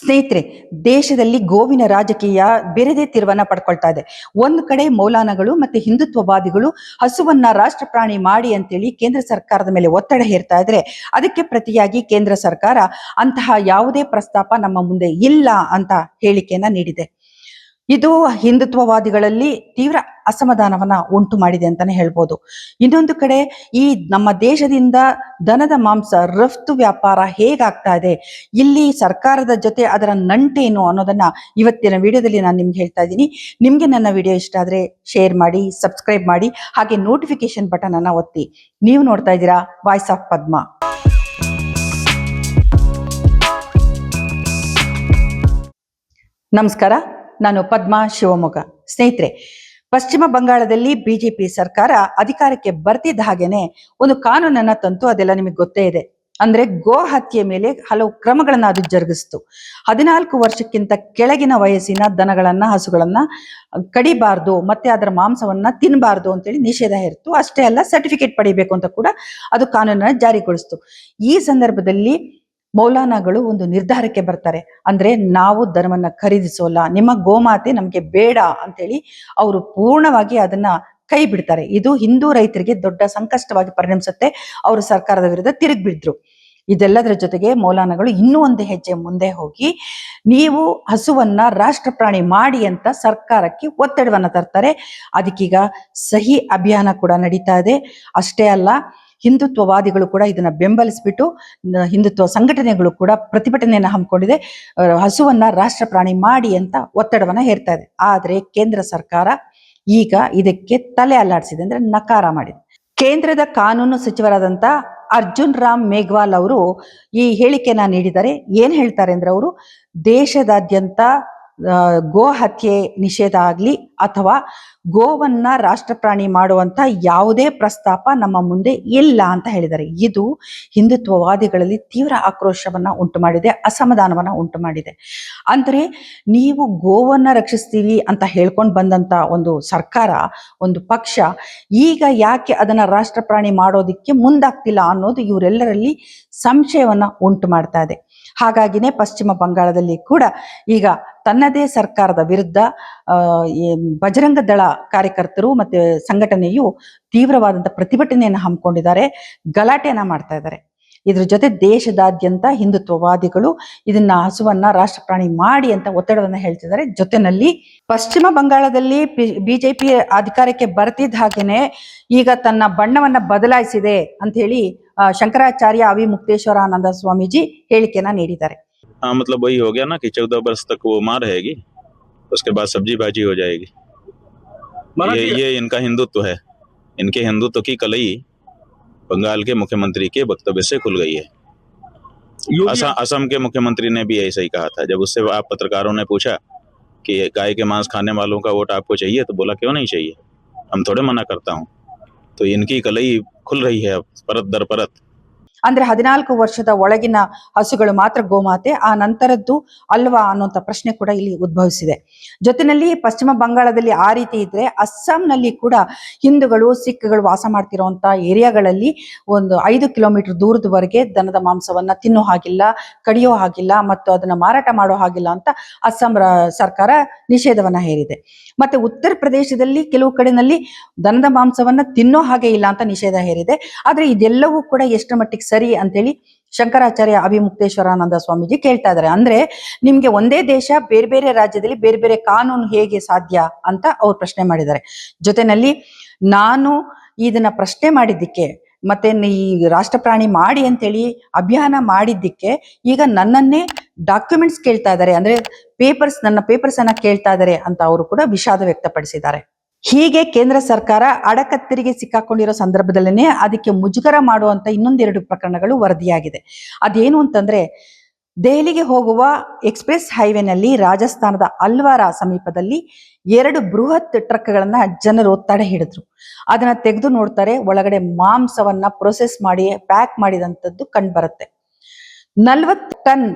ಸ್ನೇಹಿತರೆ, ದೇಶದಲ್ಲಿ ಗೋವಿನ ರಾಜಕೀಯ ಬೇರೆದೇ ತಿರುವನ್ನ ಪಡ್ಕೊಳ್ತಾ ಇದೆ. ಒಂದು ಕಡೆ ಮೌಲಾನಗಳು ಮತ್ತೆ ಹಿಂದುತ್ವವಾದಿಗಳು ಹಸುವನ್ನ ರಾಷ್ಟ್ರ ಪ್ರಾಣಿ ಮಾಡಿ ಅಂತೇಳಿ ಕೇಂದ್ರ ಸರ್ಕಾರದ ಮೇಲೆ ಒತ್ತಡ ಹೇರ್ತಾ ಇದ್ರೆ, ಅದಕ್ಕೆ ಪ್ರತಿಯಾಗಿ ಕೇಂದ್ರ ಸರ್ಕಾರ ಅಂತಹ ಯಾವುದೇ ಪ್ರಸ್ತಾಪ ನಮ್ಮ ಮುಂದೆ ಇಲ್ಲ ಅಂತ ಹೇಳಿಕೆಯನ್ನ ನೀಡಿದೆ. ಇದು ಹಿಂದುತ್ವವಾದಿಗಳಲ್ಲಿ ತೀವ್ರ ಅಸಮಾಧಾನವನ್ನ ಉಂಟು ಮಾಡಿದೆ ಅಂತಾನೆ ಹೇಳ್ಬೋದು. ಇನ್ನೊಂದು ಕಡೆ ಈ ನಮ್ಮ ದೇಶದಿಂದ ದನದ ಮಾಂಸ ರಫ್ತು ವ್ಯಾಪಾರ ಹೇಗಾಗ್ತಾ ಇದೆ, ಇಲ್ಲಿ ಸರ್ಕಾರದ ಜೊತೆ ಅದರ ನಂಟೇನು ಅನ್ನೋದನ್ನ ಇವತ್ತಿನ ವಿಡಿಯೋದಲ್ಲಿ ನಾನು ನಿಮ್ಗೆ ಹೇಳ್ತಾ ಇದ್ದೀನಿ. ನಿಮ್ಗೆ ನನ್ನ ವಿಡಿಯೋ ಇಷ್ಟ ಆದ್ರೆ ಶೇರ್ ಮಾಡಿ, ಸಬ್ಸ್ಕ್ರೈಬ್ ಮಾಡಿ, ಹಾಗೆ ನೋಟಿಫಿಕೇಶನ್ ಬಟನ್ ಅನ್ನ ಒತ್ತಿ. ನೀವು ನೋಡ್ತಾ ಇದ್ದೀರಾ ವಾಯ್ಸ್ ಆಫ್ ಪದ್ಮ. ನಮಸ್ಕಾರ, ನಾನು ಪದ್ಮ ಶಿವಮೊಗ್ಗ. ಸ್ನೇಹಿತರೆ, ಪಶ್ಚಿಮ ಬಂಗಾಳದಲ್ಲಿ ಬಿಜೆಪಿ ಸರ್ಕಾರ ಅಧಿಕಾರಕ್ಕೆ ಬರ್ತಿದ್ದ ಹಾಗೇನೆ ಒಂದು ಕಾನೂನನ್ನ ತಂತು. ಅದೆಲ್ಲ ನಿಮಗೆ ಗೊತ್ತೇ ಇದೆ. ಅಂದ್ರೆ ಗೋ ಹತ್ಯೆ ಮೇಲೆ ಹಲವು ಕ್ರಮಗಳನ್ನ ಅದು ಜರುಗಿಸ್ತು. 14 ವರ್ಷಕ್ಕಿಂತ ಕೆಳಗಿನ ವಯಸ್ಸಿನ ದನಗಳನ್ನ, ಹಸುಗಳನ್ನ ಕಡಿಬಾರ್ದು, ಮತ್ತೆ ಅದರ ಮಾಂಸವನ್ನ ತಿನ್ನಬಾರ್ದು ಅಂತೇಳಿ ನಿಷೇಧ ಹೇರಿತು. ಅಷ್ಟೇ ಅಲ್ಲ, ಸರ್ಟಿಫಿಕೇಟ್ ಪಡಿಬೇಕು ಅಂತ ಕೂಡ ಅದು ಕಾನೂನನ್ನ ಜಾರಿಗೊಳಿಸ್ತು. ಈ ಸಂದರ್ಭದಲ್ಲಿ ಮೌಲಾನಾಗಳು ಒಂದು ನಿರ್ಧಾರಕ್ಕೆ ಬರ್ತಾರೆ. ಅಂದ್ರೆ ನಾವು ಧರ್ಮವನ್ನ ಖರೀದಿಸೋಲ್ಲ, ನಿಮ್ಮ ಗೋಮಾತೆ ನಮ್ಗೆ ಬೇಡ ಅಂತೇಳಿ ಅವರು ಪೂರ್ಣವಾಗಿ ಅದನ್ನ ಕೈ ಬಿಡ್ತಾರೆ. ಇದು ಹಿಂದೂ ರೈತರಿಗೆ ದೊಡ್ಡ ಸಂಕಷ್ಟವಾಗಿ ಪರಿಣಮಿಸುತ್ತೆ. ಅವರು ಸರ್ಕಾರದ ವಿರುದ್ಧ ತಿರುಗಿಬಿದ್ರು. ಇದೆಲ್ಲದರ ಜೊತೆಗೆ ಮೌಲಾನಾಗಳು ಇನ್ನೂ ಒಂದು ಹೆಜ್ಜೆ ಮುಂದೆ ಹೋಗಿ, ನೀವು ಹಸುವನ್ನ ರಾಷ್ಟ್ರ ಪ್ರಾಣಿ ಮಾಡಿ ಅಂತ ಸರ್ಕಾರಕ್ಕೆ ಒತ್ತಡವನ್ನ ತರ್ತಾರೆ. ಅದಕ್ಕೀಗ ಸಹಿ ಅಭಿಯಾನ ಕೂಡ ನಡೀತಾ ಇದೆ. ಅಷ್ಟೇ ಅಲ್ಲ, ಹಿಂದುತ್ವವಾದಿಗಳು ಕೂಡ ಇದನ್ನ ಬೆಂಬಲಿಸ್ಬಿಟ್ಟು ಹಿಂದುತ್ವ ಸಂಘಟನೆಗಳು ಕೂಡ ಪ್ರತಿಭಟನೆಯನ್ನ ಹಮ್ಮಿಕೊಂಡಿದೆ. ಹಸುವನ್ನ ರಾಷ್ಟ್ರ ಪ್ರಾಣಿ ಮಾಡಿ ಅಂತ ಒತ್ತಡವನ್ನ ಹೇರ್ತಾ ಇದೆ. ಆದ್ರೆ ಕೇಂದ್ರ ಸರ್ಕಾರ ಈಗ ಇದಕ್ಕೆ ತಲೆ ಅಲ್ಲಾಡಿಸಿದೆ, ಅಂದ್ರೆ ನಕಾರ ಮಾಡಿದೆ. ಕೇಂದ್ರದ ಕಾನೂನು ಸಚಿವರಾದಂತ ಅರ್ಜುನ್ ರಾಮ್ ಮೇಘ್ವಾಲ್ ಅವರು ಈ ಹೇಳಿಕೆನ ನೀಡಿದ್ದಾರೆ. ಏನ್ ಹೇಳ್ತಾರೆ ಅಂದ್ರೆ, ಅವರು ದೇಶದಾದ್ಯಂತ ಗೋ ಹತ್ಯೆ ನಿಷೇಧ ಆಗ್ಲಿ ಅಥವಾ ಗೋವನ್ನ ರಾಷ್ಟ್ರ ಪ್ರಾಣಿ ಮಾಡುವಂತ ಯಾವುದೇ ಪ್ರಸ್ತಾಪ ನಮ್ಮ ಮುಂದೆ ಇಲ್ಲ ಅಂತ ಹೇಳಿದ್ದಾರೆ. ಇದು ಹಿಂದುತ್ವವಾದಿಗಳಲ್ಲಿ ತೀವ್ರ ಆಕ್ರೋಶವನ್ನ ಉಂಟು ಮಾಡಿದೆ, ಅಸಮಾಧಾನವನ್ನ ಉಂಟು ಮಾಡಿದೆ. ಅಂದ್ರೆ ನೀವು ಗೋವನ್ನ ರಕ್ಷಿಸ್ತೀವಿ ಅಂತ ಹೇಳ್ಕೊಂಡು ಬಂದಂತ ಒಂದು ಸರ್ಕಾರ, ಒಂದು ಪಕ್ಷ ಈಗ ಯಾಕೆ ಅದನ್ನ ರಾಷ್ಟ್ರ ಪ್ರಾಣಿ ಮಾಡೋದಿಕ್ಕೆ ಮುಂದಾಗ್ತಿಲ್ಲ ಅನ್ನೋದು ಇವರೆಲ್ಲರಲ್ಲಿ ಸಂಶಯವನ್ನ ಉಂಟು ಮಾಡ್ತಾ ಇದೆ. ಹಾಗಾಗಿನೇ ಪಶ್ಚಿಮ ಬಂಗಾಳದಲ್ಲಿ ಕೂಡ ಈಗ ತನ್ನದೇ ಸರ್ಕಾರದ ವಿರುದ್ಧ ಬಜರಂಗ ದಳ ಕಾರ್ಯಕರ್ತರು ಮತ್ತೆ ಸಂಘಟನೆಯು ತೀವ್ರವಾದಂತಹ ಪ್ರತಿಭಟನೆಯನ್ನು ಹಮ್ಮಿಕೊಂಡಿದ್ದಾರೆ, ಗಲಾಟೆಯನ್ನ ಮಾಡ್ತಾ ಇದ್ದಾರೆ. ಇದ್ರ ಜೊತೆ ದೇಶದಾದ್ಯಂತ ಹಿಂದುತ್ವವಾದಿಗಳು ಇದನ್ನ ಹಸುವನ್ನ ರಾಷ್ಟ್ರ ಪ್ರಾಣಿ ಮಾಡಿ ಅಂತ ಒತ್ತಡವನ್ನ ಹೇಳ್ತಿದ್ದಾರೆ. ಜೊತೆನಲ್ಲಿ ಪಶ್ಚಿಮ ಬಂಗಾಳದಲ್ಲಿ ಬಿಜೆಪಿ ಅಧಿಕಾರಕ್ಕೆ ಬರ್ತಿದ್ದ ಹಾಗೇನೆ ಈಗ ತನ್ನ ಬಣ್ಣವನ್ನ ಬದಲಾಯಿಸಿದೆ ಅಂತ ಹೇಳಿ ಶಂಕರಾಚಾರ್ಯ ಅವಿಮುಕ್ತೇಶ್ವರಾನಂದ ಸ್ವಾಮೀಜಿ ಹೇಳಿಕೆಯನ್ನ ನೀಡಿದ್ದಾರೆ. हाँ, मतलब वही हो गया ना कि 14 वर्ष तक वो मां रहेगी, उसके बाद सब्जी भाजी हो जाएगी। ये इनका हिंदुत्व है। इनके हिंदुत्व की कलई बंगाल के मुख्यमंत्री के वक्तव्य से खुल गई है। असम के मुख्यमंत्री ने भी ऐसा ही कहा था। जब उससे आप पत्रकारों ने पूछा कि गाय के मांस खाने वालों का वोट आपको चाहिए, तो बोला क्यों नहीं चाहिए, हम थोड़े मना करता हूँ। तो इनकी कलई खुल रही है परत दर परत। ಅಂದ್ರೆ 14 ವರ್ಷದ ಒಳಗಿನ ಹಸುಗಳು ಮಾತ್ರ ಗೋಮಾತೆ, ಆ ನಂತರದ್ದು ಅಲ್ವಾ ಅನ್ನುವಂಥ ಪ್ರಶ್ನೆ ಕೂಡ ಇಲ್ಲಿ ಉದ್ಭವಿಸಿದೆ. ಜೊತೆಯಲ್ಲಿ ಪಶ್ಚಿಮ ಬಂಗಾಳದಲ್ಲಿ ಆ ರೀತಿ ಇದ್ರೆ, ಅಸ್ಸಾಂನಲ್ಲಿ ಕೂಡ ಹಿಂದೂಗಳು, ಸಿಖ್ಗಳು ವಾಸ ಮಾಡ್ತಿರುವಂತ ಏರಿಯಾಗಳಲ್ಲಿ ಒಂದು 5 ಕಿಲೋಮೀಟರ್ ದೂರದವರೆಗೆ ದನದ ಮಾಂಸವನ್ನ ತಿನ್ನೋ ಹಾಗಿಲ್ಲ, ಕಡಿಯೋ ಹಾಗಿಲ್ಲ ಮತ್ತು ಅದನ್ನ ಮಾರಾಟ ಮಾಡೋ ಹಾಗಿಲ್ಲ ಅಂತ ಅಸ್ಸಾಂ ಸರ್ಕಾರ ನಿಷೇಧವನ್ನ ಹೇರಿದೆ. ಮತ್ತೆ ಉತ್ತರ ಪ್ರದೇಶದಲ್ಲಿ ಕೆಲವು ಕಡೆನಲ್ಲಿ ದನದ ಮಾಂಸವನ್ನ ತಿನ್ನೋ ಹಾಗೆ ಇಲ್ಲ ಅಂತ ನಿಷೇಧ ಹೇರಿದೆ. ಆದ್ರೆ ಇದೆಲ್ಲವೂ ಕೂಡ ಎಷ್ಟರ ಮಟ್ಟಿಗೆ ಸರಿ ಅಂತೇಳಿ ಶಂಕರಾಚಾರ್ಯ ಅವಿಮುಕ್ತೇಶ್ವರಾನಂದ ಸ್ವಾಮೀಜಿ ಕೇಳ್ತಾ ಇದ್ದಾರೆ. ಅಂದ್ರೆ ನಿಮ್ಗೆ ಒಂದೇ ದೇಶ, ಬೇರೆ ಬೇರೆ ರಾಜ್ಯದಲ್ಲಿ ಬೇರೆ ಬೇರೆ ಕಾನೂನು ಹೇಗೆ ಸಾಧ್ಯ ಅಂತ ಅವ್ರು ಪ್ರಶ್ನೆ ಮಾಡಿದ್ದಾರೆ. ಜೊತೆನಲ್ಲಿ ನಾನು ಇದನ್ನ ಪ್ರಶ್ನೆ ಮಾಡಿದ್ದಕ್ಕೆ ಮತ್ತೆ ಈ ರಾಷ್ಟ್ರ ಪ್ರಾಣಿ ಮಾಡಿ ಅಂತೇಳಿ ಅಭಿಯಾನ ಮಾಡಿದ್ದಕ್ಕೆ ಈಗ ನನ್ನನ್ನೇ ಡಾಕ್ಯುಮೆಂಟ್ಸ್ ಕೇಳ್ತಾ ಇದ್ದಾರೆ, ಅಂದ್ರೆ ನನ್ನ ಪೇಪರ್ಸ್ ಅನ್ನ ಕೇಳ್ತಾ ಇದ್ದಾರೆ ಅಂತ ಅವರು ಕೂಡ ವಿಷಾದ ವ್ಯಕ್ತಪಡಿಸಿದ್ದಾರೆ. ಹೀಗೆ ಕೇಂದ್ರ ಸರ್ಕಾರ ಅಡಕತ್ತರಿಗೆ ಸಿಕ್ಕಾಕೊಂಡಿರೋ ಸಂದರ್ಭದಲ್ಲೇನೆ ಅದಕ್ಕೆ ಮುಜುಗರ ಮಾಡುವಂತ ಇನ್ನೊಂದೆರಡು ಪ್ರಕರಣಗಳು ವರದಿಯಾಗಿದೆ. ಅದೇನು ಅಂತಂದ್ರೆ, ದೆಹಲಿಗೆ ಹೋಗುವ ಎಕ್ಸ್ಪ್ರೆಸ್ ಹೈವೇನಲ್ಲಿ ರಾಜಸ್ಥಾನದ ಅಲ್ವಾರ ಸಮೀಪದಲ್ಲಿ 2 ಬೃಹತ್ ಟ್ರಕ್ಗಳನ್ನ ಜನರು ತಡೆ ಹಿಡಿದ್ರು. ಅದನ್ನ ತೆಗೆದು ನೋಡ್ತಾರೆ, ಒಳಗಡೆ ಮಾಂಸವನ್ನ ಪ್ರೊಸೆಸ್ ಮಾಡಿ ಪ್ಯಾಕ್ ಮಾಡಿದಂಥದ್ದು ಕಂಡು ಬರುತ್ತೆ. 40 ಟನ್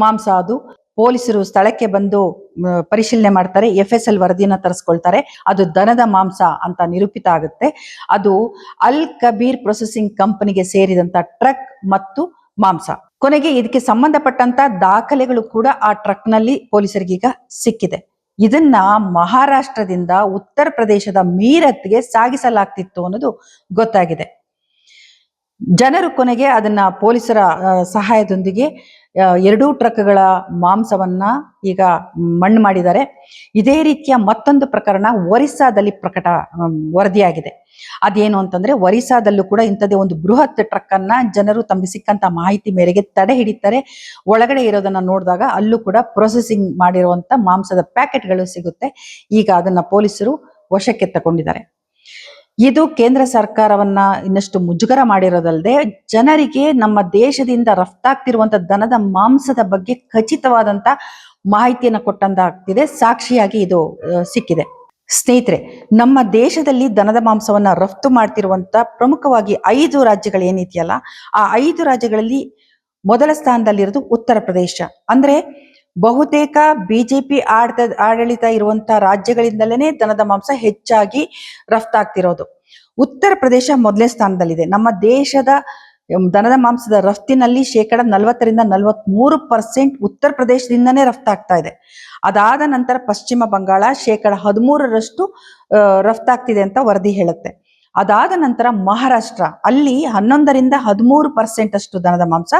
ಮಾಂಸ ಅದು. ಪೊಲೀಸರು ಸ್ಥಳಕ್ಕೆ ಬಂದು ಪರಿಶೀಲನೆ ಮಾಡ್ತಾರೆ, FSL ವರದಿಯನ್ನ ತರಿಸ್ಕೊಳ್ತಾರೆ. ಅದು ದನದ ಮಾಂಸ ಅಂತ ನಿರೂಪಿತ ಆಗುತ್ತೆ. ಅದು ಅಲ್ ಕಬೀರ್ ಪ್ರೊಸೆಸಿಂಗ್ ಕಂಪನಿಗೆ ಸೇರಿದಂತ ಟ್ರಕ್ ಮತ್ತು ಮಾಂಸ. ಕೊನೆಗೆ ಇದಕ್ಕೆ ಸಂಬಂಧಪಟ್ಟಂತ ದಾಖಲೆಗಳು ಕೂಡ ಆ ಟ್ರಕ್ನಲ್ಲಿ ಪೊಲೀಸರಿಗೀಗ ಸಿಕ್ಕಿದೆ. ಇದನ್ನ ಮಹಾರಾಷ್ಟ್ರದಿಂದ ಉತ್ತರ ಪ್ರದೇಶದ ಮೀರತ್ಗೆ ಸಾಗಿಸಲಾಗ್ತಿತ್ತು ಅನ್ನೋದು ಗೊತ್ತಾಗಿದೆ. ಜನರು ಕೊನೆಗೆ ಅದನ್ನ ಪೊಲೀಸರ ಸಹಾಯದೊಂದಿಗೆ 2 ಟ್ರಕ್ಗಳ ಮಾಂಸವನ್ನ ಈಗ ಮಣ್ಣು ಮಾಡಿದ್ದಾರೆ. ಇದೇ ರೀತಿಯ ಮತ್ತೊಂದು ಪ್ರಕರಣ ಒರಿಸ್ಸಾದಲ್ಲಿ ವರದಿಯಾಗಿದೆ. ಅದೇನು ಅಂತಂದ್ರೆ, ಒರಿಸ್ಸಾದಲ್ಲೂ ಕೂಡ ಇಂಥದ್ದೇ ಒಂದು ಬೃಹತ್ ಟ್ರಕ್ ಅನ್ನ ಜನರು ತಮಗೆ ಸಿಕ್ಕಂತ ಮಾಹಿತಿ ಮೇರೆಗೆ ತಡೆ ಹಿಡಿತಾರೆ. ಒಳಗಡೆ ಇರೋದನ್ನ ನೋಡಿದಾಗ ಅಲ್ಲೂ ಕೂಡ ಪ್ರೊಸೆಸಿಂಗ್ ಮಾಡಿರುವಂತ ಮಾಂಸದ ಪ್ಯಾಕೆಟ್ಗಳು ಸಿಗುತ್ತೆ. ಈಗ ಅದನ್ನ ಪೊಲೀಸರು ವಶಕ್ಕೆ ತಗೊಂಡಿದ್ದಾರೆ. ಇದು ಕೇಂದ್ರ ಸರ್ಕಾರವನ್ನ ಇನ್ನಷ್ಟು ಮುಜುಗರ ಮಾಡಿರೋದಲ್ಲದೆ, ಜನರಿಗೆ ನಮ್ಮ ದೇಶದಿಂದ ರಫ್ತಾಗ್ತಿರುವಂತ ದನದ ಮಾಂಸದ ಬಗ್ಗೆ ಖಚಿತವಾದಂತ ಮಾಹಿತಿಯನ್ನ ಕೊಟ್ಟಂತಾಗ್ತಿದೆ. ಸಾಕ್ಷಿಯಾಗಿ ಇದು ಸಿಕ್ಕಿದೆ. ಸ್ನೇಹಿತರೆ, ನಮ್ಮ ದೇಶದಲ್ಲಿ ದನದ ಮಾಂಸವನ್ನ ರಫ್ತು ಮಾಡ್ತಿರುವಂತ ಪ್ರಮುಖವಾಗಿ 5 ರಾಜ್ಯಗಳು ಏನಿದೆಯಲ್ಲ, ಆ 5 ರಾಜ್ಯಗಳಲ್ಲಿ ಮೊದಲ ಸ್ಥಾನದಲ್ಲಿರೋದು ಉತ್ತರ ಪ್ರದೇಶ. ಅಂದ್ರೆ ಬಹುತೇಕ ಬಿಜೆಪಿ ಆಡಳಿತ ಇರುವಂತ ರಾಜ್ಯಗಳಿಂದಲೇ ದನದ ಮಾಂಸ ಹೆಚ್ಚಾಗಿ ರಫ್ತಾಗ್ತಿರೋದು. ಉತ್ತರ ಪ್ರದೇಶ ಮೊದಲನೇ ಸ್ಥಾನದಲ್ಲಿದೆ. ನಮ್ಮ ದೇಶದ ದನದ ಮಾಂಸದ ರಫ್ತಿನಲ್ಲಿ 40-43% ಉತ್ತರ ಪ್ರದೇಶದಿಂದನೇ ರಫ್ತಾಗ್ತಾ ಇದೆ. ಅದಾದ ನಂತರ ಪಶ್ಚಿಮ ಬಂಗಾಳ 13% ರಫ್ತಾಗ್ತಿದೆ ಅಂತ ವರದಿ ಹೇಳುತ್ತೆ. ಅದಾದ ನಂತರ ಮಹಾರಾಷ್ಟ್ರ, ಅಲ್ಲಿ 11-13% ಅಷ್ಟು ದನದ ಮಾಂಸ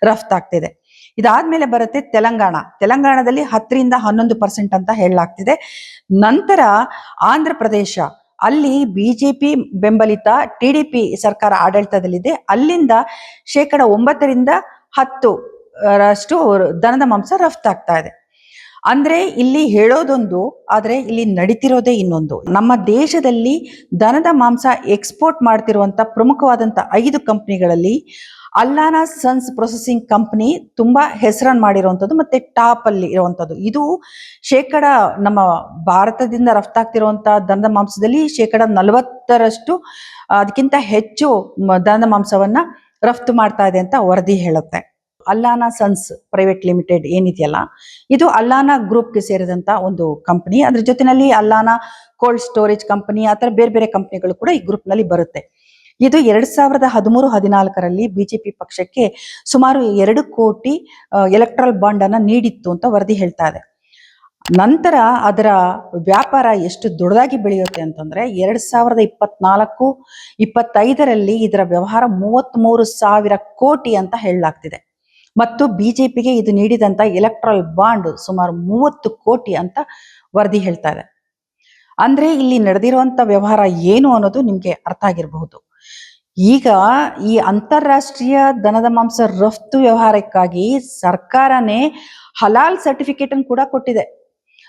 ರಫ್ತಾಗ್ತಿದೆ. ಇದಾದ್ಮೇಲೆ ಬರುತ್ತೆ ತೆಲಂಗಾಣದಲ್ಲಿ 10-11% ಅಂತ ಹೇಳಲಾಗ್ತಿದೆ. ನಂತರ ಆಂಧ್ರ ಪ್ರದೇಶ, ಅಲ್ಲಿ ಬಿಜೆಪಿ ಬೆಂಬಲಿತ TDP ಸರ್ಕಾರ ಆಡಳಿತದಲ್ಲಿದೆ. ಅಲ್ಲಿಂದ 9-10% ದನದ ಮಾಂಸ ರಫ್ತಾಗ್ತಾ ಇದೆ. ಅಂದ್ರೆ ಇಲ್ಲಿ ಹೇಳೋದೊಂದು, ಆದ್ರೆ ಇಲ್ಲಿ ನಡೀತಿರೋದೇ ಇನ್ನೊಂದು. ನಮ್ಮ ದೇಶದಲ್ಲಿ ದನದ ಮಾಂಸ ಎಕ್ಸ್ಪೋರ್ಟ್ ಮಾಡ್ತಿರುವಂತ ಪ್ರಮುಖವಾದಂತ 5 ಕಂಪನಿಗಳಲ್ಲಿ ಅಲ್ಲಾನಾ ಸನ್ಸ್ ಪ್ರೊಸೆಸಿಂಗ್ ಕಂಪನಿ ತುಂಬಾ ಹೆಸರನ್ನು ಮಾಡಿರುವಂತದ್ದು ಮತ್ತೆ ಟಾಪ್ ಅಲ್ಲಿ ಇರುವಂತದ್ದು. ಇದು ನಮ್ಮ ಭಾರತದಿಂದ ರಫ್ತಾಗ್ತಿರುವಂತ ದನದ ಮಾಂಸದಲ್ಲಿ 40% ಅದಕ್ಕಿಂತ ಹೆಚ್ಚು ದನದ ಮಾಂಸವನ್ನ ರಫ್ತು ಮಾಡ್ತಾ ಇದೆ ಅಂತ ವರದಿ ಹೇಳುತ್ತೆ. ಅಲ್ಲಾನಾ ಸನ್ಸ್ ಪ್ರೈವೇಟ್ ಲಿಮಿಟೆಡ್ ಏನಿದೆಯಲ್ಲ, ಇದು ಅಲ್ಲಾನಾ ಗ್ರೂಪ್ಗೆ ಸೇರಿದಂತ ಒಂದು ಕಂಪನಿ. ಅದ್ರ ಜೊತೆನಲ್ಲಿ ಅಲ್ಲಾನಾ ಕೋಲ್ಡ್ ಸ್ಟೋರೇಜ್ ಕಂಪನಿ, ಆ ತರ ಬೇರೆ ಬೇರೆ ಕಂಪನಿಗಳು ಕೂಡ ಈ ಗ್ರೂಪ್ ನಲ್ಲಿ ಬರುತ್ತೆ. ಇದು 2013-14ರಲ್ಲಿ ಬಿಜೆಪಿ ಪಕ್ಷಕ್ಕೆ ಸುಮಾರು 2 ಕೋಟಿ ಎಲೆಕ್ಟ್ರಲ್ ಬಾಂಡ್ ಅನ್ನ ನೀಡಿತ್ತು ಅಂತ ವರದಿ ಹೇಳ್ತಾ ಇದೆ. ನಂತರ ಅದರ ವ್ಯಾಪಾರ ಎಷ್ಟು ದೊಡ್ಡದಾಗಿ ಬೆಳೆಯುತ್ತೆ ಅಂತಂದ್ರೆ 2024-25ರಲ್ಲಿ ಇದರ ವ್ಯವಹಾರ 33,000 ಕೋಟಿ ಅಂತ ಹೇಳಲಾಗ್ತಿದೆ. ಮತ್ತು ಬಿಜೆಪಿಗೆ ಇದು ನೀಡಿದಂತ ಎಲೆಕ್ಟ್ರಲ್ ಬಾಂಡ್ ಸುಮಾರು 30 ಕೋಟಿ ಅಂತ ವರದಿ ಹೇಳ್ತಾ ಇದೆ. ಅಂದ್ರೆ ಇಲ್ಲಿ ನಡೆದಿರುವಂತ ವ್ಯವಹಾರ ಏನು ಅನ್ನೋದು ನಿಮ್ಗೆ ಅರ್ಥ ಆಗಿರಬಹುದು. ಈಗ ಈ ಅಂತಾರಾಷ್ಟ್ರೀಯ ದನದ ಮಾಂಸ ರಫ್ತು ವ್ಯವಹಾರಕ್ಕಾಗಿ ಸರ್ಕಾರನೇ ಹಲಾಲ್ ಸರ್ಟಿಫಿಕೇಟ್ ಅನ್ನು ಕೂಡ ಕೊಟ್ಟಿದೆ.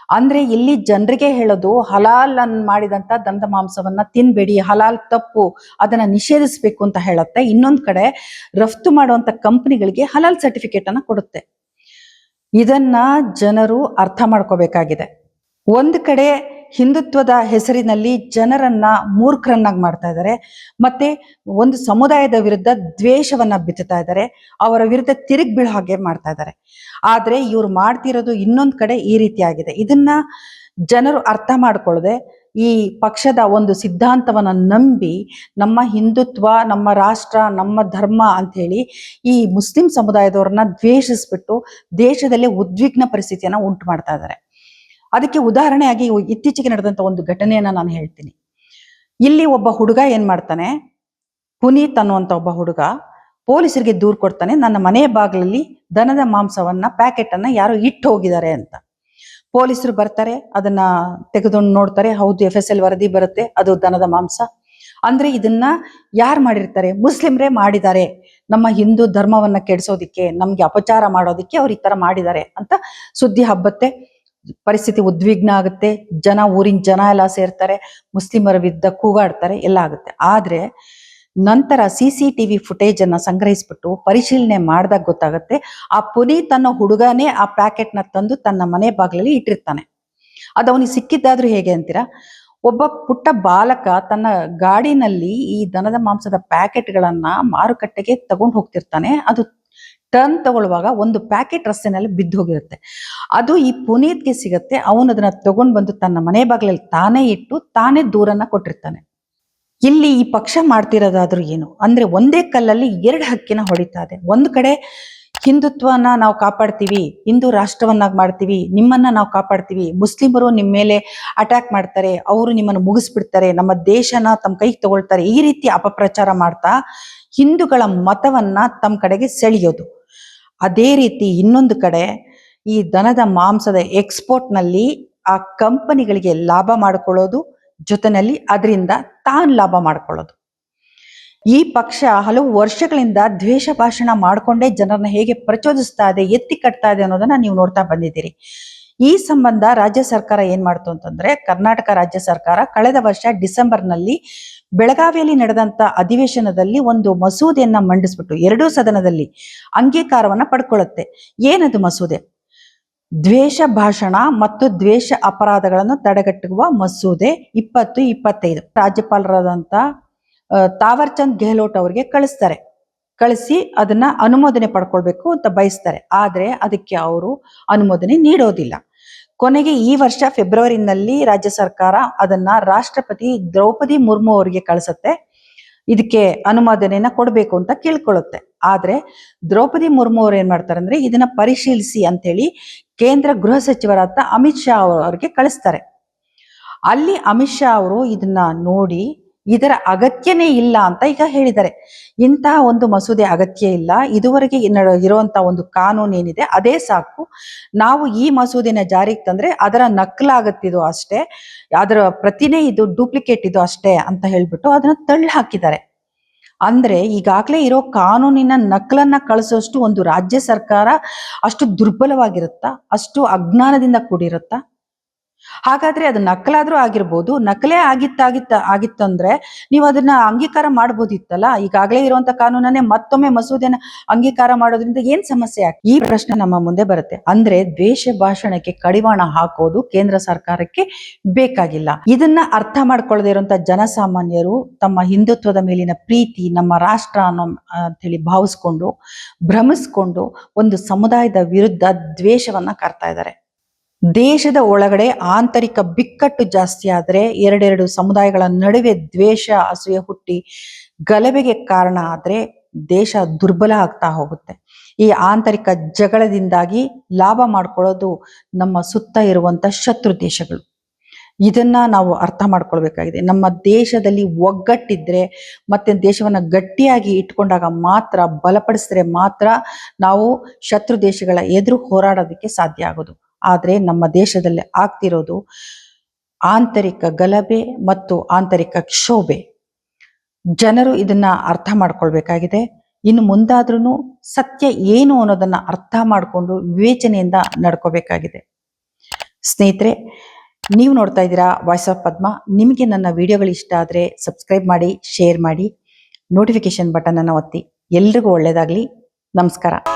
ಅಂದ್ರೆ ಇಲ್ಲಿ ಜನರಿಗೆ ಹೇಳೋದು, ಹಲಾಲ್ ಮಾಡಿದಂತ ದನದ ಮಾಂಸವನ್ನ ತಿನ್ಬೇಡಿ, ಹಲಾಲ್ ತಪ್ಪು, ಅದನ್ನ ನಿಷೇಧಿಸಬೇಕು ಅಂತ ಹೇಳುತ್ತೆ. ಇನ್ನೊಂದ್ ಕಡೆ ರಫ್ತು ಮಾಡುವಂತ ಕಂಪನಿಗಳಿಗೆ ಹಲಾಲ್ ಸರ್ಟಿಫಿಕೇಟ್ ಅನ್ನ ಕೊಡುತ್ತೆ. ಇದನ್ನ ಜನರು ಅರ್ಥ ಮಾಡ್ಕೋಬೇಕಾಗಿದೆ. ಒಂದ್ ಕಡೆ ಹಿಂದುತ್ವದ ಹೆಸರಿನಲ್ಲಿ ಜನರನ್ನ ಮೂರ್ಖರನ್ನಾಗಿ ಮಾಡ್ತಾ ಇದ್ದಾರೆ, ಮತ್ತೆ ಒಂದು ಸಮುದಾಯದ ವಿರುದ್ಧ ದ್ವೇಷವನ್ನ ಬಿತ್ತುತ್ತಾ ಇದ್ದಾರೆ, ಅವರ ವಿರುದ್ಧ ತಿರುಗಿ ಬೀಳೋ ಹಾಗೆ ಮಾಡ್ತಾ ಇದ್ದಾರೆ. ಆದ್ರೆ ಇವ್ರು ಮಾಡ್ತಿರೋದು ಇನ್ನೊಂದ್ ಕಡೆ ಈ ರೀತಿಯಾಗಿದೆ. ಇದನ್ನ ಜನರು ಅರ್ಥ ಮಾಡ್ಕೊಳ್ಳದೆ ಈ ಪಕ್ಷದ ಒಂದು ಸಿದ್ಧಾಂತವನ್ನ ನಂಬಿ ನಮ್ಮ ಹಿಂದುತ್ವ, ನಮ್ಮ ರಾಷ್ಟ್ರ, ನಮ್ಮ ಧರ್ಮ ಅಂತ ಹೇಳಿ ಈ ಮುಸ್ಲಿಂ ಸಮುದಾಯದವ್ರನ್ನ ದ್ವೇಷಿಸ್ಬಿಟ್ಟು ದೇಶದಲ್ಲಿ ಉದ್ವಿಗ್ನ ಪರಿಸ್ಥಿತಿಯನ್ನ ಉಂಟು ಮಾಡ್ತಾ ಇದ್ದಾರೆ. ಅದಕ್ಕೆ ಉದಾಹರಣೆಯಾಗಿ ಇತ್ತೀಚೆಗೆ ನಡೆದಂತ ಒಂದು ಘಟನೆಯನ್ನ ನಾನು ಹೇಳ್ತೀನಿ. ಇಲ್ಲಿ ಒಬ್ಬ ಹುಡುಗ ಏನ್ ಮಾಡ್ತಾನೆ, ಪುನೀತ್ ಅನ್ನುವಂತ ಒಬ್ಬ ಹುಡುಗ ಪೊಲೀಸರಿಗೆ ದೂರು ಕೊಡ್ತಾನೆ, ನನ್ನ ಮನೆ ಬಾಗಿಲಲ್ಲಿ ದನದ ಮಾಂಸವನ್ನ ಪ್ಯಾಕೆಟ್ ಅನ್ನ ಯಾರೋ ಇಟ್ಟು ಹೋಗಿದ್ದಾರೆ ಅಂತ. ಪೊಲೀಸರು ಬರ್ತಾರೆ, ಅದನ್ನ ತೆಗೆದುಕೊಂಡು ನೋಡ್ತಾರೆ, ಹೌದು FSL ವರದಿ ಬರುತ್ತೆ, ಅದು ದನದ ಮಾಂಸ. ಅಂದ್ರೆ ಇದನ್ನ ಯಾರು ಮಾಡಿರ್ತಾರೆ? ಮುಸ್ಲಿಮ್ರೇ ಮಾಡಿದ್ದಾರೆ. ನಮ್ಮ ಹಿಂದೂ ಧರ್ಮವನ್ನ ಕೆಡಿಸೋದಿಕ್ಕೆ, ನಮ್ಗೆ ಅಪಚಾರ ಮಾಡೋದಿಕ್ಕೆ ಅವ್ರು ಈ ತರ ಮಾಡಿದ್ದಾರೆ ಅಂತ ಸುದ್ದಿ ಹಬ್ಬತ್ತೆ. ಪರಿಸ್ಥಿತಿ ಉದ್ವಿಗ್ನ ಆಗುತ್ತೆ. ಊರಿನ ಜನ ಎಲ್ಲ ಸೇರ್ತಾರೆ, ಮುಸ್ಲಿಮರ ವಿರುದ್ಧ ಕೂಗಾಡ್ತಾರೆ, ಎಲ್ಲ ಆಗುತ್ತೆ. ಆದ್ರೆ ನಂತರ CCTV ಫುಟೇಜ್ ಅನ್ನ ಸಂಗ್ರಹಿಸ್ಬಿಟ್ಟು ಪರಿಶೀಲನೆ ಮಾಡಿದಾಗ ಗೊತ್ತಾಗುತ್ತೆ, ಆ ಪುನೀತ್ ಅನ್ನೋ ಹುಡುಗನೇ ಆ ಪ್ಯಾಕೆಟ್ ನ ತಂದು ತನ್ನ ಮನೆ ಬಾಗಿಲಲ್ಲಿ ಇಟ್ಟಿರ್ತಾನೆ. ಅದು ಅವನಿಗೆ ಸಿಕ್ಕಿದ್ದಾದ್ರೂ ಹೇಗೆ ಅಂತೀರಾ? ಒಬ್ಬ ಪುಟ್ಟ ಬಾಲಕ ತನ್ನ ಗಾಡಿನಲ್ಲಿ ಈ ದನದ ಮಾಂಸದ ಪ್ಯಾಕೆಟ್ಗಳನ್ನ ಮಾರುಕಟ್ಟೆಗೆ ತಗೊಂಡು ಹೋಗ್ತಿರ್ತಾನೆ. ಅದು ಟರ್ನ್ ತಗೊಳ್ಳುವಾಗ ಒಂದು ಪ್ಯಾಕೆಟ್ ರಸ್ತೆನಲ್ಲಿ ಬಿದ್ದು ಹೋಗಿರುತ್ತೆ. ಅದು ಈ ಪುನೀತ್ಗೆ ಸಿಗತ್ತೆ. ಅವನು ಅದನ್ನ ತಗೊಂಡು ಬಂದು ತನ್ನ ಮನೆ ಬಾಗಿಲಲ್ಲಿ ತಾನೇ ಇಟ್ಟು ತಾನೇ ದೂರನ್ನ ಕೊಟ್ಟಿರ್ತಾನೆ. ಇಲ್ಲಿ ಈ ಪಕ್ಷ ಮಾಡ್ತಿರೋದಾದ್ರೂ ಏನು ಅಂದ್ರೆ, ಒಂದೇ ಕಲ್ಲಲ್ಲಿ 2 ಹಕ್ಕಿನ ಹೊಡಿತಾ ಇದೆ. ಒಂದು ಕಡೆ ಹಿಂದುತ್ವನ ನಾವು ಕಾಪಾಡ್ತೀವಿ, ಹಿಂದೂ ರಾಷ್ಟ್ರವನ್ನಾಗಿ ಮಾಡ್ತೀವಿ, ನಿಮ್ಮನ್ನ ನಾವು ಕಾಪಾಡ್ತೀವಿ, ಮುಸ್ಲಿಮರು ನಿಮ್ಮ ಮೇಲೆ ಅಟ್ಯಾಕ್ ಮಾಡ್ತಾರೆ, ಅವರು ನಿಮ್ಮನ್ನು ಮುಗಿಸ್ಬಿಡ್ತಾರೆ, ನಮ್ಮ ದೇಶನ ತಮ್ಮ ಕೈಗೆ ತಗೊಳ್ತಾರೆ, ಈ ರೀತಿ ಅಪಪ್ರಚಾರ ಮಾಡ್ತಾ ಹಿಂದೂಗಳ ಮತವನ್ನ ತಮ್ಮ ಕಡೆಗೆ ಸೆಳೆಯೋದು. ಅದೇ ರೀತಿ ಇನ್ನೊಂದು ಕಡೆ ಈ ದನದ ಮಾಂಸದ ಎಕ್ಸ್ಪೋರ್ಟ್ ನಲ್ಲಿ ಆ ಕಂಪನಿಗಳಿಗೆ ಲಾಭ ಮಾಡ್ಕೊಳ್ಳೋದು, ಜೊತೆನಲ್ಲಿ ಅದರಿಂದ ತಾನು ಲಾಭ ಮಾಡ್ಕೊಳ್ಳೋದು. ಈ ಪಕ್ಷ ಹಲವು ವರ್ಷಗಳಿಂದ ದ್ವೇಷ ಭಾಷಣ ಮಾಡಿಕೊಂಡೇ ಜನರನ್ನ ಹೇಗೆ ಪ್ರಚೋದಿಸ್ತಾ ಇದೆ, ಎತ್ತಿ ಕಟ್ತಾ ಇದೆ ಅನ್ನೋದನ್ನ ನೀವು ನೋಡ್ತಾ ಬಂದಿದ್ದೀರಿ. ಈ ಸಂಬಂಧ ರಾಜ್ಯ ಸರ್ಕಾರ ಏನ್ ಮಾಡ್ತು ಅಂತಂದ್ರೆ, ಕರ್ನಾಟಕ ರಾಜ್ಯ ಸರ್ಕಾರ ಕಳೆದ ವರ್ಷ ಡಿಸೆಂಬರ್ನಲ್ಲಿ ಬೆಳಗಾವಿಯಲ್ಲಿ ನಡೆದಂತ ಅಧಿವೇಶನದಲ್ಲಿ ಒಂದು ಮಸೂದೆಯನ್ನ ಮಂಡಿಸ್ಬಿಟ್ಟು ಎರಡೂ ಸದನದಲ್ಲಿ ಅಂಗೀಕಾರವನ್ನ ಪಡ್ಕೊಳ್ಳುತ್ತೆ. ಏನದು ಮಸೂದೆ? ದ್ವೇಷ ಭಾಷಣ ಮತ್ತು ದ್ವೇಷ ಅಪರಾಧಗಳನ್ನು ತಡೆಗಟ್ಟುವ ಮಸೂದೆ 2025 ರಾಜ್ಯಪಾಲರಾದಂತ ತಾವರ್ ಚಂದ್ ಗೆಹ್ಲೋಟ್ ಅವರಿಗೆ ಕಳಿಸಿ ಅದನ್ನ ಅನುಮೋದನೆ ಪಡ್ಕೊಳ್ಬೇಕು ಅಂತ ಬಯಸ್ತಾರೆ. ಆದ್ರೆ ಅದಕ್ಕೆ ಅವರು ಅನುಮೋದನೆ ನೀಡೋದಿಲ್ಲ. ಕೊನೆಗೆ ಈ ವರ್ಷ ಫೆಬ್ರವರಿನಲ್ಲಿ ರಾಜ್ಯ ಸರ್ಕಾರ ಅದನ್ನ ರಾಷ್ಟ್ರಪತಿ ದ್ರೌಪದಿ ಮುರ್ಮು ಅವರಿಗೆ ಕಳಿಸುತ್ತೆ. ಇದಕ್ಕೆ ಅನುಮೋದನೆಯನ್ನ ಕೊಡ್ಬೇಕು ಅಂತ ಕೇಳ್ಕೊಳ್ಳುತ್ತೆ. ಆದ್ರೆ ದ್ರೌಪದಿ ಮುರ್ಮು ಅವ್ರು ಏನ್ ಮಾಡ್ತಾರೆ ಅಂದ್ರೆ, ಇದನ್ನ ಪರಿಶೀಲಿಸಿ ಅಂತೇಳಿ ಕೇಂದ್ರ ಗೃಹ ಸಚಿವರಾದ ಅಮಿತ್ ಶಾ ಅವರಿಗೆ ಕಳಿಸ್ತಾರೆ. ಅಲ್ಲಿ ಅಮಿತ್ ಶಾ ಅವರು ಇದನ್ನ ನೋಡಿ ಇದರ ಅಗತ್ಯನೇ ಇಲ್ಲ ಅಂತ ಈಗ ಹೇಳಿದ್ದಾರೆ. ಇಂತಹ ಒಂದು ಮಸೂದೆ ಅಗತ್ಯ ಇಲ್ಲ, ಇದುವರೆಗೆ ಇರುವಂತಹ ಒಂದು ಕಾನೂನು ಏನಿದೆ ಅದೇ ಸಾಕು, ನಾವು ಈ ಮಸೂದೆನ ಜಾರಿಗೆ ತಂದ್ರೆ ಅದರ ನಕಲಾಗತ್ತಿದು ಅಷ್ಟೇ, ಅದರ ಪ್ರತಿನೇ ಇದು ಡೂಪ್ಲಿಕೇಟ್ ಇದು ಅಷ್ಟೇ ಅಂತ ಹೇಳ್ಬಿಟ್ಟು ಅದನ್ನ ತಳ್ಳಿ ಹಾಕಿದ್ದಾರೆ. ಅಂದ್ರೆ ಈಗಾಗಲೇ ಇರೋ ಕಾನೂನಿನ ನಕಲನ್ನ ಕಳಿಸೋಷ್ಟು ಒಂದು ರಾಜ್ಯ ಸರ್ಕಾರ ಅಷ್ಟು ದುರ್ಬಲವಾಗಿರುತ್ತಾ, ಅಷ್ಟು ಅಜ್ಞಾನದಿಂದ ಕೂಡಿರುತ್ತಾ? ಹಾಗಾದ್ರೆ ಅದು ನಕಲಾದ್ರೂ ಆಗಿರ್ಬೋದು, ನಕಲೇ ಆಗಿತ್ತಂದ್ರೆ ನೀವು ಅದನ್ನ ಅಂಗೀಕಾರ ಮಾಡ್ಬೋದಿತ್ತಲ್ಲ. ಈಗಾಗಲೇ ಇರುವಂತ ಕಾನೂನನ್ನೇ ಮತ್ತೊಮ್ಮೆ ಮಸೂದೆನ ಅಂಗೀಕಾರ ಮಾಡೋದ್ರಿಂದ ಏನ್ ಸಮಸ್ಯೆ ಆಗ್ತದೆ? ಈ ಪ್ರಶ್ನೆ ನಮ್ಮ ಮುಂದೆ ಬರುತ್ತೆ. ಅಂದ್ರೆ ದ್ವೇಷ ಭಾಷಣಕ್ಕೆ ಕಡಿವಾಣ ಹಾಕೋದು ಕೇಂದ್ರ ಸರ್ಕಾರಕ್ಕೆ ಬೇಕಾಗಿಲ್ಲ. ಇದನ್ನ ಅರ್ಥ ಮಾಡ್ಕೊಳ್ಳದೆ ಇರುವಂತ ಜನಸಾಮಾನ್ಯರು ತಮ್ಮ ಹಿಂದುತ್ವದ ಮೇಲಿನ ಪ್ರೀತಿ, ನಮ್ಮ ರಾಷ್ಟ್ರ ಅನ್ನೋ ಅಂತ ಹೇಳಿ ಭಾವಿಸ್ಕೊಂಡು ಭ್ರಮಿಸ್ಕೊಂಡು ಒಂದು ಸಮುದಾಯದ ವಿರುದ್ಧ ದ್ವೇಷವನ್ನ ಕಾರ್ತಾ ಇದ್ದಾರೆ. ದೇಶದ ಒಳಗಡೆ ಆಂತರಿಕ ಬಿಕ್ಕಟ್ಟು ಜಾಸ್ತಿ ಆದ್ರೆ, ಎರಡೆರಡು ಸಮುದಾಯಗಳ ನಡುವೆ ದ್ವೇಷ ಅಸೂಯೆ ಹುಟ್ಟಿ ಗಲಭೆಗೆ ಕಾರಣ ಆದ್ರೆ ದೇಶ ದುರ್ಬಲ ಆಗ್ತಾ ಹೋಗುತ್ತೆ. ಈ ಆಂತರಿಕ ಜಗಳದಿಂದಾಗಿ ಲಾಭ ಮಾಡ್ಕೊಳ್ಳೋದು ನಮ್ಮ ಸುತ್ತ ಇರುವಂತ ಶತ್ರು ದೇಶಗಳು. ಇದನ್ನ ನಾವು ಅರ್ಥ ಮಾಡ್ಕೊಳ್ಬೇಕಾಗಿದೆ. ನಮ್ಮ ದೇಶದಲ್ಲಿ ಒಗ್ಗಟ್ಟಿದ್ರೆ ಮತ್ತೆ ದೇಶವನ್ನ ಗಟ್ಟಿಯಾಗಿ ಇಟ್ಕೊಂಡಾಗ ಮಾತ್ರ, ಬಲಪಡಿಸಿದ್ರೆ ಮಾತ್ರ ನಾವು ಶತ್ರು ದೇಶಗಳ ಎದುರು ಹೋರಾಡೋದಕ್ಕೆ ಸಾಧ್ಯ ಆಗೋದು. ಆದ್ರೆ ನಮ್ಮ ದೇಶದಲ್ಲಿ ಆಗ್ತಿರೋದು ಆಂತರಿಕ ಗಲಭೆ ಮತ್ತು ಆಂತರಿಕ ಕ್ಷೋಭೆ. ಜನರು ಇದನ್ನ ಅರ್ಥ ಮಾಡ್ಕೊಳ್ಬೇಕಾಗಿದೆ. ಇನ್ನು ಮುಂದಾದ್ರೂ ಸತ್ಯ ಏನು ಅನ್ನೋದನ್ನ ಅರ್ಥ ಮಾಡಿಕೊಂಡು ವಿವೇಚನೆಯಿಂದ ನಡ್ಕೋಬೇಕಾಗಿದೆ. ಸ್ನೇಹಿತರೆ, ನೀವು ನೋಡ್ತಾ ಇದ್ದೀರಾ ವಾಯ್ಸ್ ಆಫ್ ಪದ್ಮ. ನಿಮಗೆ ನನ್ನ ವಿಡಿಯೋಗಳು ಇಷ್ಟ ಆದ್ರೆ ಸಬ್ಸ್ಕ್ರೈಬ್ ಮಾಡಿ, ಶೇರ್ ಮಾಡಿ, ನೋಟಿಫಿಕೇಶನ್ ಬಟನ್ ಅನ್ನು ಒತ್ತಿ. ಎಲ್ರಿಗೂ ಒಳ್ಳೇದಾಗ್ಲಿ. ನಮಸ್ಕಾರ.